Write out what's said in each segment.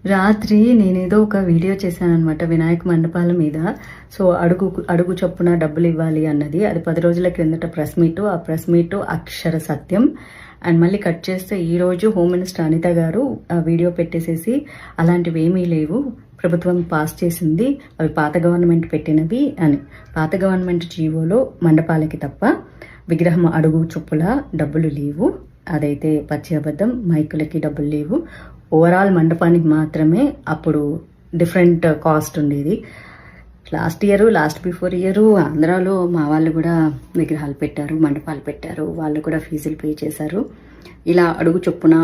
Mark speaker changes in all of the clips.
Speaker 1: రాత్రి నేనేదో ఒక వీడియో చేశాననమాట వినాయక మండపాల మీద. సో అడుగు చొప్పున డబ్బులు ఇవ్వాలి అన్నది. అది 10 రోజుల క్రిందట ప్రెస్ మీటు. ఆ ప్రెస్ మీటు అక్షర సత్యం. అండ్ మళ్ళీ కట్ చేస్తే ఈరోజు హోమ్ మినిస్టర్ అనిత గారు ఆ వీడియో పెట్టేసేసి అలాంటివి ఏమీ లేవు, ప్రభుత్వం పాస్ చేసింది, అవి పాత గవర్నమెంట్ పెట్టినవి అని. పాత గవర్నమెంట్ జీవోలో మండపాలకి తప్ప విగ్రహం అడుగు చొప్పుల డబ్బులు లేవు. అదైతే పచ్చి అబద్ధం. మైకులకి డబ్బులు లేవు. ఓవరాల్ మండపానికి మాత్రమే అప్పుడు డిఫరెంట్ కాస్ట్ ఉండేది. లాస్ట్ బిఫోర్ ఇయర్ ఆంధ్రాలో మా వాళ్ళు కూడా విగ్రహాలు పెట్టారు, మండపాలు పెట్టారు. వాళ్ళు కూడా ఫీజులు పే చేశారు. ఇలా అడుగు చొప్పున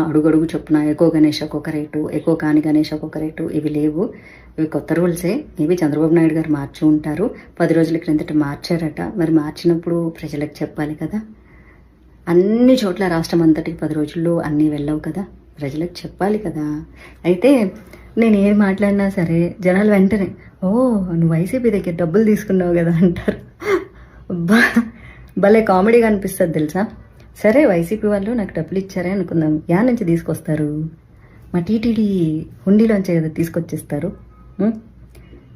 Speaker 1: ఎక్కువ గణేష్ ఒక్కొక్క రేటు, ఎక్కువ కాని గణేష్ ఒక్కొక్క రేటు, ఇవి లేవు. ఇవి కొత్త రూల్సే. మేబీ చంద్రబాబు నాయుడు గారు మార్చి ఉంటారు. 10 రోజుల క్రిందట మార్చారట. మరి మార్చినప్పుడు ప్రజలకు చెప్పాలి కదా. అన్ని చోట్ల రాష్ట్రం అంతటికి 10 రోజుల్లో అన్నీ వెళ్ళవు కదా, ప్రజలకు చెప్పాలి కదా. అయితే నేను ఏం మాట్లాడినా సరే జనాలు వెంటనే ఓ నువ్వు వైసీపీ దగ్గర డబ్బులు తీసుకున్నావు కదా అంటారు. భలే కామెడీగా అనిపిస్తుంది తెలుసా. సరే వైసీపీ వాళ్ళు నాకు డబ్బులు ఇచ్చారే అనుకుందాం, యా నుంచి తీసుకొస్తారు? మా టీటీడీ హుండీలోంచే కదా తీసుకొచ్చేస్తారు.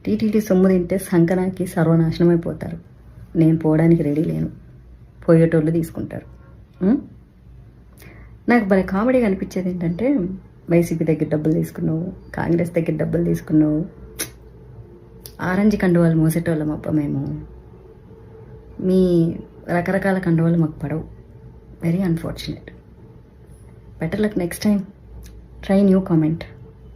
Speaker 1: టీటీడీ సొమ్ము తింటే సంకనాకి సర్వనాశనం అయిపోతారు. నేను పోవడానికి రెడీ లేను, పోయేటోళ్ళు తీసుకుంటారు. నాకు భలే కామెడీగా అనిపించేది ఏంటంటే వైసీపీ దగ్గర డబ్బులు తీసుకున్నావు, కాంగ్రెస్ దగ్గర డబ్బులు తీసుకున్నావు. ఆరెంజ్ కండువాలు మోసేటోళ్ళం అబ్బా మేము. మీ రకరకాల కండువాలు మాకు పడవు. Very unfortunate. Better luck next time. Try new comment.